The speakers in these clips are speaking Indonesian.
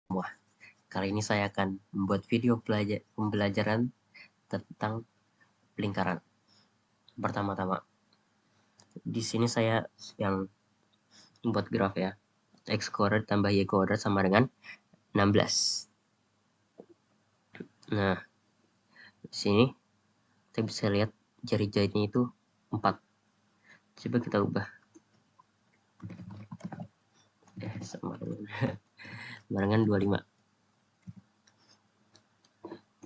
semua. Kali ini saya akan membuat video pembelajaran tentang lingkaran. Pertama-tama, di sini saya yang membuat graf ya. X kuadrat tambah Y kuadrat sama dengan 16. Nah, di sini kita bisa lihat jari-jarinya itu 4. Coba kita ubah. Sama dengan 25.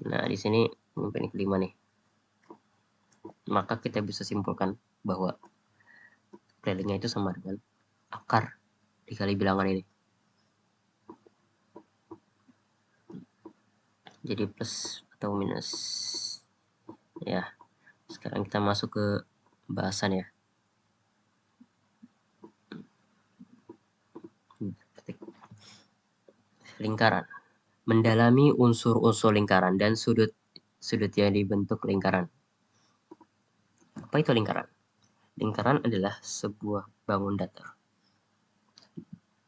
Nah, di sini ini kelima nih. Maka kita bisa simpulkan bahwa kelilingnya itu sama dengan akar dikali bilangan ini. Jadi plus atau minus. Ya, sekarang kita masuk ke bahasan ya. Lingkaran. Mendalami unsur-unsur lingkaran dan sudut yang dibentuk lingkaran. Apa itu lingkaran? Lingkaran adalah sebuah bangun datar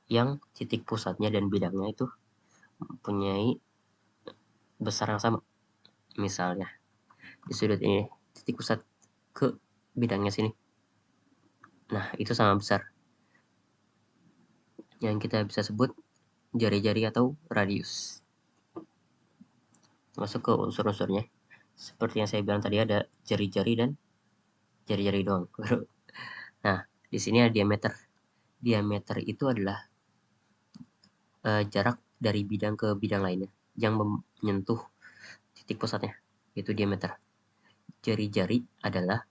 yang titik pusatnya dan bidangnya itu mempunyai besar yang sama. Misalnya, di sudut ini titik pusat ke bidangnya sini. Nah, itu sama besar. Yang kita bisa sebut jari-jari atau radius. Masuk ke unsur-unsurnya. Seperti yang saya bilang tadi, ada jari-jari dan jari-jari doang. Nah, di sini ada diameter. Diameter itu adalah jarak dari bidang ke bidang lainnya yang menyentuh titik pusatnya, yaitu diameter. Jari-jari adalah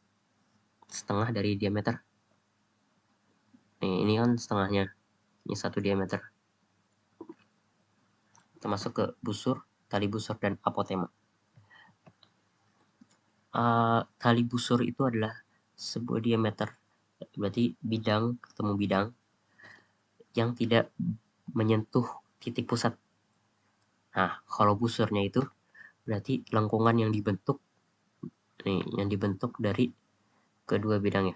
setengah dari diameter. Ini kan setengahnya. Ini 1 diameter. Kita masuk ke busur, tali busur, dan apotema. Tali busur itu adalah sebuah diameter, berarti bidang ketemu bidang yang tidak menyentuh titik pusat. Nah, kalau busurnya itu berarti lengkungan yang dibentuk dari kedua bidangnya,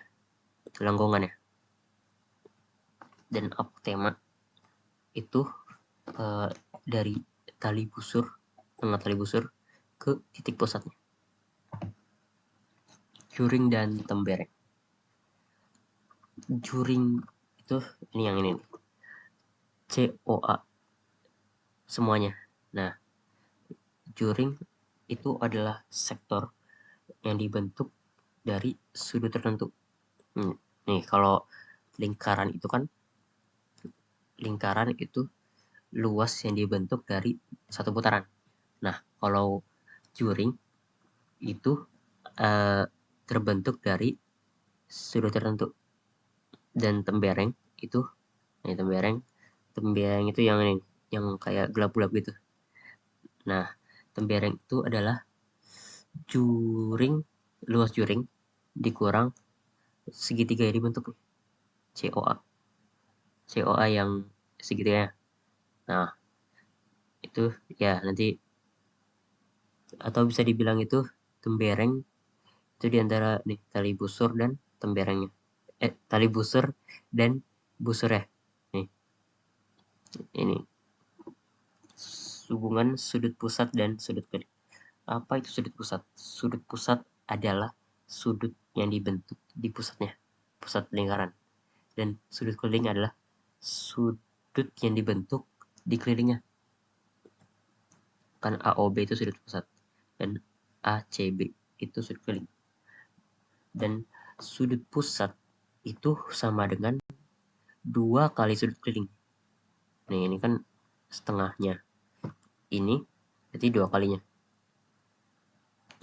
lengkungannya. Dan apotema itu dari tali busur, tengah tali busur ke titik pusatnya. Juring dan tembereng. Juring itu ini yang ini nih. COA semuanya. Nah, juring itu adalah sektor yang dibentuk dari sudut tertentu. Nih, kalau lingkaran itu luas yang dibentuk dari satu putaran. Nah, kalau juring itu terbentuk dari sudut tertentu. Dan tembereng itu, tembereng itu yang ini, yang kayak gelap-gelap gitu. Nah, tembereng itu adalah luas juring dikurang segitiga yang dibentuk COA. COA yang segitiga. Nah, itu ya nanti, atau bisa dibilang itu tembereng itu diantara nih tali busur dan temberengnya. Tali busur dan busur ya. Nih, ini hubungan sudut pusat dan sudut keliling. Apa itu sudut pusat? Sudut pusat adalah sudut yang dibentuk di pusatnya, pusat lingkaran. Dan sudut keliling adalah sudut yang dibentuk di kelilingnya. Kan AOB itu sudut pusat dan ACB itu sudut keliling. Dan sudut pusat itu sama dengan 2 kali sudut keliling. Nih, ini kan setengahnya. Ini berarti 2 kalinya.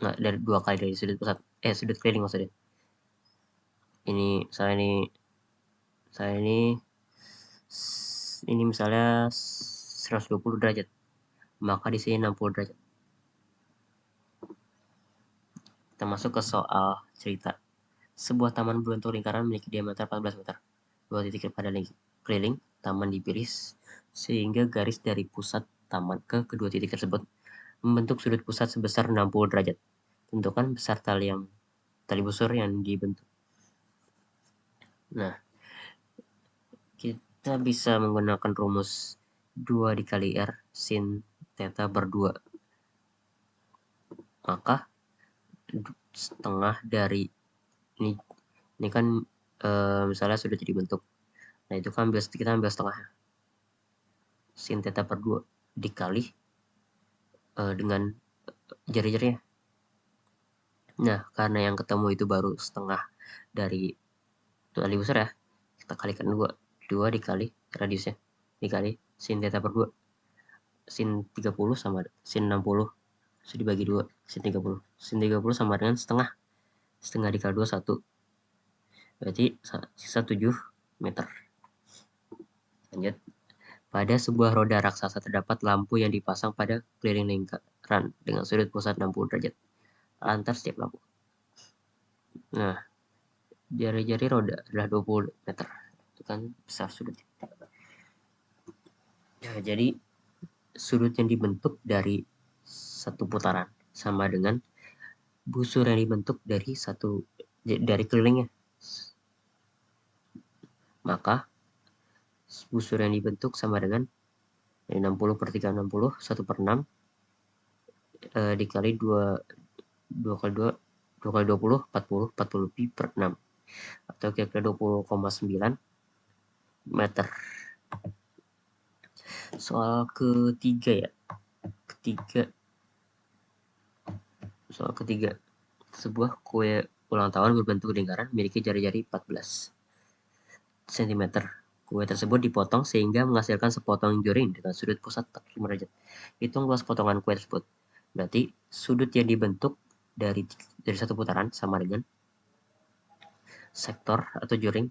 Nggak, dari 2 kali dari sudut pusat. Sudut keliling maksudnya. Ini ini misalnya 120 derajat. Maka di sini 60 derajat. Kita masuk ke soal cerita. Sebuah taman berbentuk lingkaran memiliki diameter 14 meter. 2 titik pada keliling taman dipiris sehingga garis dari pusat taman ke kedua titik tersebut membentuk sudut pusat sebesar 60 derajat. Tentukan besar tali busur yang dibentuk. Nah, kita bisa menggunakan rumus 2 dikali R sin theta per 2. Maka setengah dari ini kan misalnya sudah jadi bentuk. Nah, itu kan kita ambil setengah sin theta per 2 dikali dengan jari-jarinya. Nah, karena yang ketemu itu baru setengah dari tali besar ya, kita kalikan 2. 2 dikali radiusnya dikali sin theta per 2. Sin 30 sama sin 60. Terus dibagi 2, sin 30. Sin 30 sama dengan setengah. Setengah dikali 2, 1. Berarti sisa 7 meter. Lanjut. Pada sebuah roda raksasa terdapat lampu yang dipasang pada keliling lingkaran dengan sudut pusat 60 derajat antar setiap lampu. Nah, jari-jari roda adalah 20 meter. Itu kan besar sudutnya. Nah, jadi sudut yang dibentuk dari satu putaran sama dengan busur yang dibentuk dari kelilingnya. Maka busur yang dibentuk sama dengan 60 per 3, 60, 1 per 6 dikali 2 kali 2, 2 kali 20, 40 pi per 6. Atau kira-kira 20,9 meter. Soal ketiga ya. Soal ketiga. Sebuah kue ulang tahun berbentuk lingkaran memiliki jari-jari 14 cm. Kue tersebut dipotong sehingga menghasilkan sepotong jorin dengan sudut pusat 45 derajat. Hitung luas potongan kue tersebut. Berarti sudut yang dibentuk dari satu putaran sama dengan sektor atau joring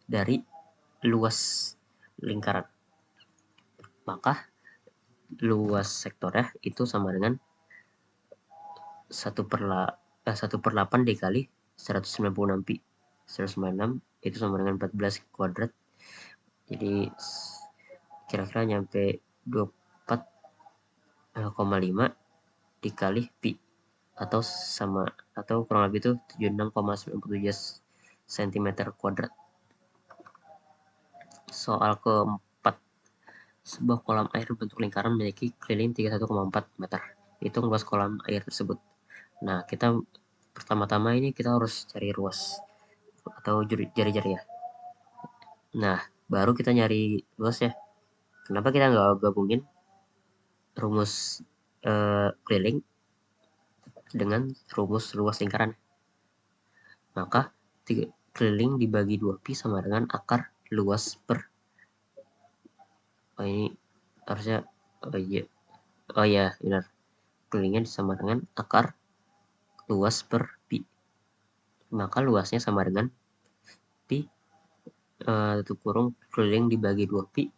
dari luas lingkaran. Maka luas sektornya itu sama dengan 1 per 8 dikali 196 pi. 196 itu sama dengan 14 kuadrat. Jadi kira-kira nyampe 24,5 dikali pi atau kurang lebih itu 76,97 cm kuadrat. Soal keempat. Sebuah kolam air berbentuk lingkaran memiliki keliling 31,4 meter. Hitung luas kolam air tersebut. Nah, kita pertama-tama ini kita harus cari ruas atau jari-jari ya. Nah, baru kita nyari luasnya. Kenapa kita nggak gabungin rumus keliling dengan rumus luas lingkaran? Maka keliling dibagi 2pi sama dengan akar luas per ini harusnya benar. Kelilingnya sama dengan akar luas per pi. Maka luasnya sama dengan pi tutup kurung keliling dibagi 2pi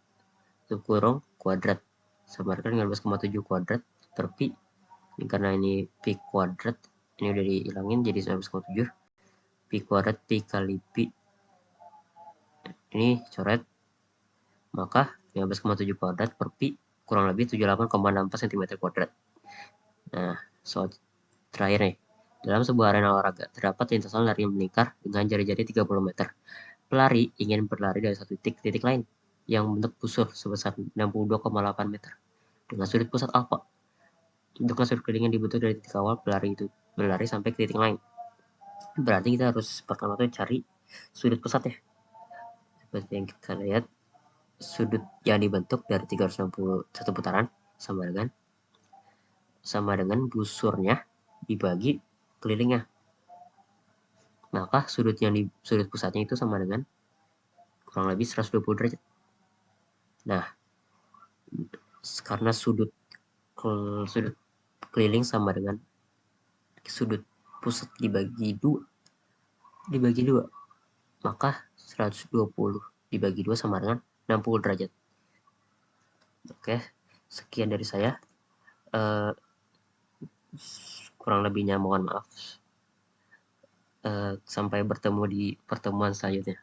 tutup kurung kuadrat sama dengan 15,7 kuadrat per pi. Ini karena ini pi kuadrat, ini udah dihilangin jadi 15,7 pi kuadrat pi kali pi. Ini coret. Maka 15,7 kuadrat per pi kurang lebih 78,64 cm kuadrat. Nah, soal terakhir nih. Dalam sebuah arena olahraga, terdapat lintasan lari melingkar dengan jari-jari 30 meter. Pelari ingin berlari dari satu titik ke titik lain yang membentuk busur sebesar 62,8 meter dengan sudut pusat alfa. Untuk sudut keliling yang dibentuk dari titik awal pelari itu berlari sampai ke titik lain. Berarti kita harus pertama tuh cari sudut pusatnya. Seperti yang kita lihat, sudut yang dibentuk dari 361 putaran sama dengan busurnya dibagi kelilingnya. Maka sudut pusatnya itu sama dengan kurang lebih 120 derajat. Nah, karena sudut keliling sama dengan sudut pusat dibagi 2, maka 120 dibagi 2 sama dengan 60 derajat. Oke, sekian dari saya. Kurang lebihnya mohon maaf. Sampai bertemu di pertemuan selanjutnya.